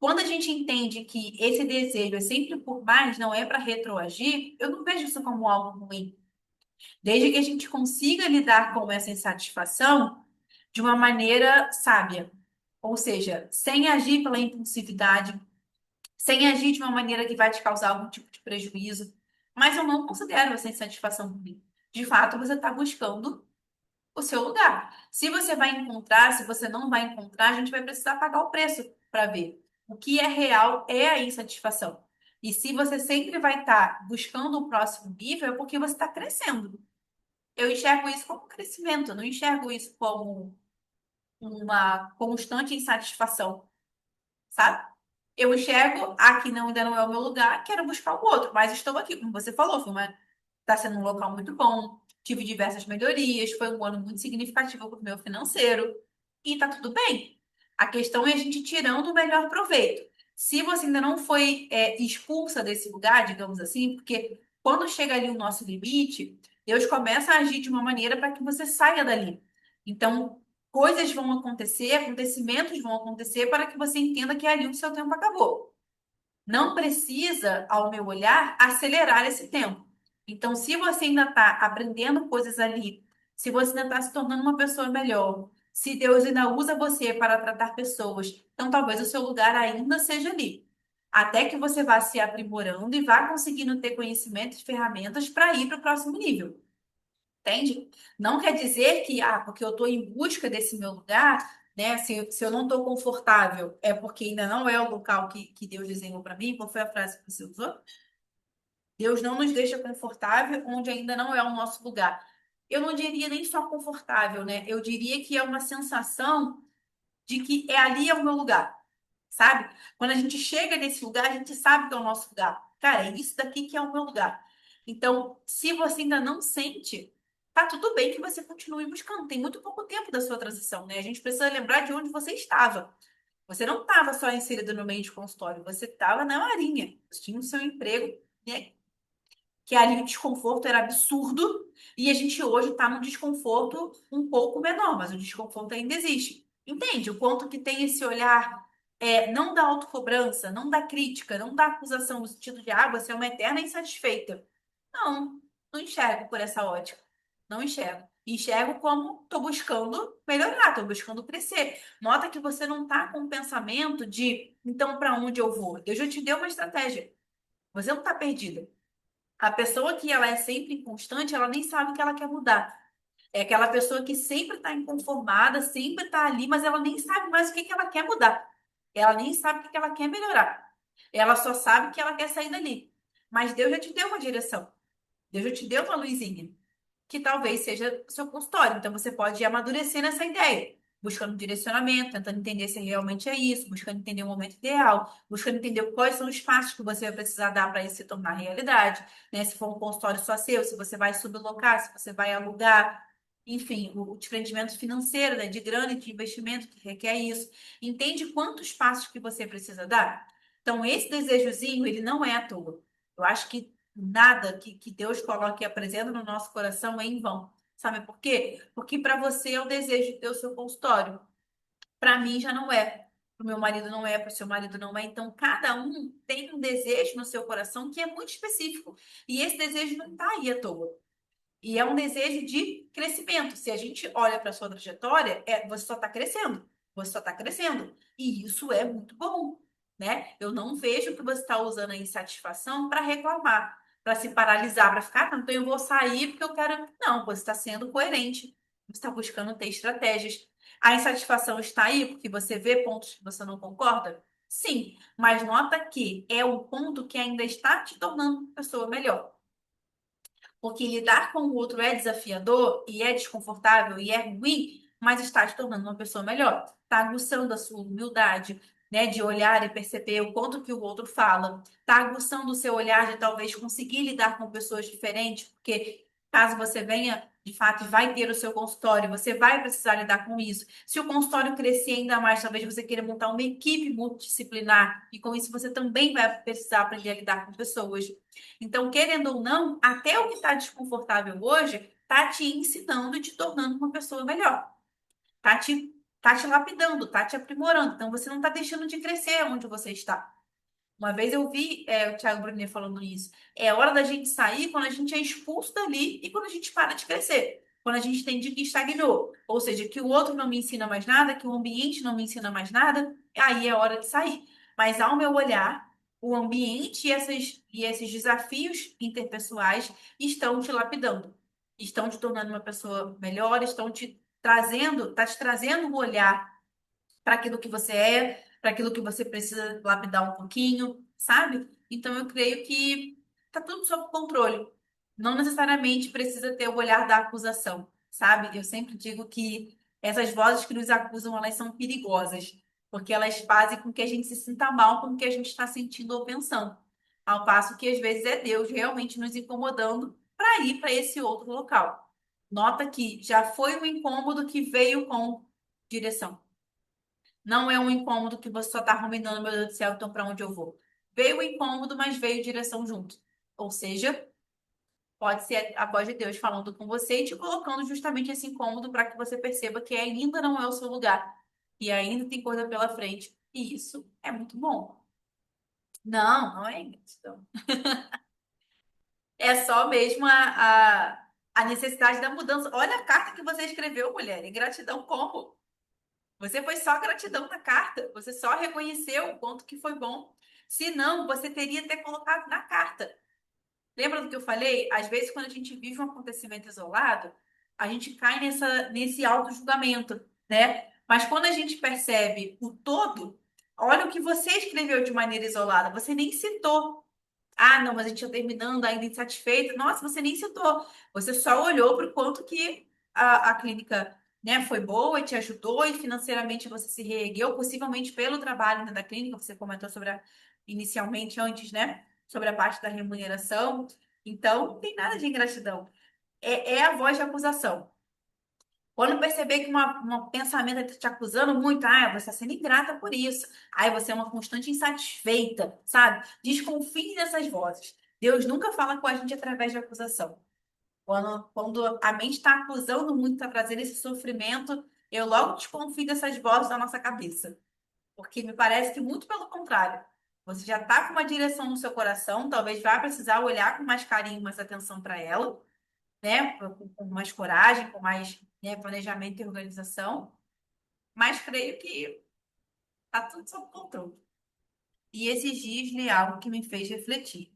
Quando a gente entende que esse desejo é sempre por mais, não é para retroagir, eu não vejo isso como algo ruim. Desde que a gente consiga lidar com essa insatisfação de uma maneira sábia. Ou seja, sem agir pela impulsividade, sem agir de uma maneira que vai te causar algum tipo de prejuízo. Mas eu não considero essa insatisfação ruim. De fato, você está buscando o seu lugar. Se você vai encontrar, se você não vai encontrar, a gente vai precisar pagar o preço para ver. O que é real é a insatisfação. E se você sempre vai estar buscando o próximo nível, é porque você está crescendo. Eu enxergo isso como crescimento, eu não enxergo isso como uma constante insatisfação, sabe? Eu enxergo aqui não, ainda não é o meu lugar, quero buscar o outro, mas estou aqui, como você falou, está sendo um local muito bom, tive diversas melhorias, foi um ano muito significativo para o meu financeiro, e tá tudo bem. A questão é a gente tirando o melhor proveito. Se você ainda não foi expulsa desse lugar, digamos assim, porque quando chega ali o nosso limite, Deus começa a agir de uma maneira para que você saia dali. Então, coisas vão acontecer, acontecimentos vão acontecer para que você entenda que ali o seu tempo acabou. Não precisa, ao meu olhar, acelerar esse tempo. Então, se você ainda está aprendendo coisas ali, se você ainda está se tornando uma pessoa melhor, se Deus ainda usa você para tratar pessoas, então talvez o seu lugar ainda seja ali. Até que você vá se aprimorando e vá conseguindo ter conhecimento e ferramentas para ir para o próximo nível. Entende? Não quer dizer que, porque eu estou em busca desse meu lugar, né? Se eu não estou confortável, é porque ainda não é o local que Deus desenhou para mim. Qual foi a frase que você usou? Deus não nos deixa confortável onde ainda não é o nosso lugar. Eu não diria nem só confortável, né? Eu diria que é uma sensação de que ali é o meu lugar, sabe? Quando a gente chega nesse lugar, a gente sabe que é o nosso lugar. Cara, é isso daqui que é o meu lugar. Então, se você ainda não sente, tá tudo bem que você continue buscando. Tem muito pouco tempo da sua transição, né? A gente precisa lembrar de onde você estava. Você não estava só inserido no meio de consultório, você estava na marinha. Você tinha o seu emprego, né? Que ali o desconforto era absurdo e a gente hoje está num desconforto um pouco menor, mas o desconforto ainda existe. Entende? O quanto que tem esse olhar não da autocobrança, não da crítica, não da acusação no sentido de você é uma eterna insatisfeita. Não, não enxergo por essa ótica. Não enxergo. Enxergo como estou buscando melhorar, estou buscando crescer. Nota que você não está com o pensamento de, então, para onde eu vou? Deus já te deu uma estratégia. Você não está perdida. A pessoa que ela é sempre inconstante, ela nem sabe que ela quer mudar. É aquela pessoa que sempre está inconformada, sempre está ali, mas ela nem sabe mais o que que ela quer mudar. Ela nem sabe o que que ela quer melhorar. Ela só sabe que ela quer sair dali. Mas Deus já te deu uma direção. Deus já te deu uma luzinha que talvez seja o seu consultório. Então você pode ir amadurecendo essa ideia, buscando direcionamento, tentando entender se realmente é isso, buscando entender o momento ideal, buscando entender quais são os passos que você vai precisar dar para isso se tornar realidade, né? Se for um consultório só seu, se você vai sublocar, se você vai alugar. Enfim, o desprendimento financeiro, né, de grana e de investimento que requer isso. Entende quantos passos que você precisa dar? Então, esse desejozinho, ele não é à toa. Eu acho que nada que Deus coloque e apresenta no nosso coração é em vão. Sabe por quê? Porque para você é o desejo de ter o seu consultório. Para mim já não é. Para o meu marido não é, para o seu marido não é. Então, cada um tem um desejo no seu coração que é muito específico. E esse desejo não está aí à toa. E é um desejo de crescimento. Se a gente olha para a sua trajetória, você só está crescendo. Você só está crescendo. E isso é muito bom, né? Eu não vejo que você está usando a insatisfação para reclamar, para se paralisar, para ficar, não, então eu vou sair porque eu quero. Não, você está sendo coerente. Você está buscando ter estratégias. A insatisfação está aí porque você vê pontos que você não concorda? Sim, mas nota que é um ponto que ainda está te tornando uma pessoa melhor. Porque lidar com o outro é desafiador e é desconfortável e é ruim, mas está te tornando uma pessoa melhor. Está aguçando a sua humildade, né, de olhar e perceber o quanto que o outro fala. Está aguçando o seu olhar de talvez conseguir lidar com pessoas diferentes, porque caso você venha, de fato, e vai ter o seu consultório, você vai precisar lidar com isso. Se o consultório crescer ainda mais, talvez você queira montar uma equipe multidisciplinar, e com isso você também vai precisar aprender a lidar com pessoas. Então, querendo ou não, até o que está desconfortável hoje está te ensinando e te tornando uma pessoa melhor. Está te tá te lapidando, tá te aprimorando. Então você não tá deixando de crescer onde você está. Uma vez eu vi o Thiago Brunet falando isso. É hora da gente sair quando a gente é expulso dali e quando a gente para de crescer. Quando a gente entende que estagnou. Ou seja, que o outro não me ensina mais nada, que o ambiente não me ensina mais nada, aí é hora de sair. Mas ao meu olhar, o ambiente e esses desafios interpessoais estão te lapidando. Estão te tornando uma pessoa melhor, estão te trazendo um olhar para aquilo que você é, para aquilo que você precisa lapidar um pouquinho, sabe? Então eu creio que tá tudo sob controle. Não necessariamente precisa ter o olhar da acusação, sabe? Eu sempre digo que essas vozes que nos acusam, elas são perigosas, porque elas fazem com que a gente se sinta mal com o que a gente está sentindo ou pensando. Ao passo que às vezes é Deus realmente nos incomodando para ir para esse outro local. Nota que já foi um incômodo que veio com direção. Não é um incômodo que você só tá ruminando, meu Deus do céu, então pra onde eu vou? Veio o incômodo, mas veio direção junto. Ou seja, pode ser a voz de Deus falando com você e te colocando justamente esse incômodo para que você perceba que ainda não é o seu lugar. E ainda tem coisa pela frente. E isso é muito bom. Não, não é ingratidão. É só mesmo a necessidade da mudança. Olha a carta que você escreveu, mulher. Ingratidão como? Você foi só gratidão na carta. Você só reconheceu o quanto que foi bom. Se não, você teria até colocado na carta. Lembra do que eu falei? Às vezes, quando a gente vive um acontecimento isolado, a gente cai nesse auto-julgamento, né? Mas quando a gente percebe o todo, olha o que você escreveu de maneira isolada. Você nem citou. Ah, não, mas a gente está terminando ainda insatisfeita. Nossa, você nem citou. Você só olhou para o quanto que a clínica, né, foi boa e te ajudou e financeiramente você se reergueu, possivelmente pelo trabalho, né, da clínica. Você comentou inicialmente, antes, né, sobre a parte da remuneração. Então, não tem nada de ingratidão. É a voz de acusação. Quando perceber que um pensamento está te acusando muito, você está sendo ingrata por isso. Aí você é uma constante insatisfeita, sabe? Desconfie dessas vozes. Deus nunca fala com a gente através de acusação. Quando a mente está acusando muito, está trazendo esse sofrimento, eu logo desconfio dessas vozes da nossa cabeça. Porque me parece que muito pelo contrário. Você já está com uma direção no seu coração, talvez vá precisar olhar com mais carinho, mais atenção para ela, né? Com mais coragem, com mais, né, planejamento e organização. Mas creio que tá tudo sob controle. E esses dias li algo que me fez refletir.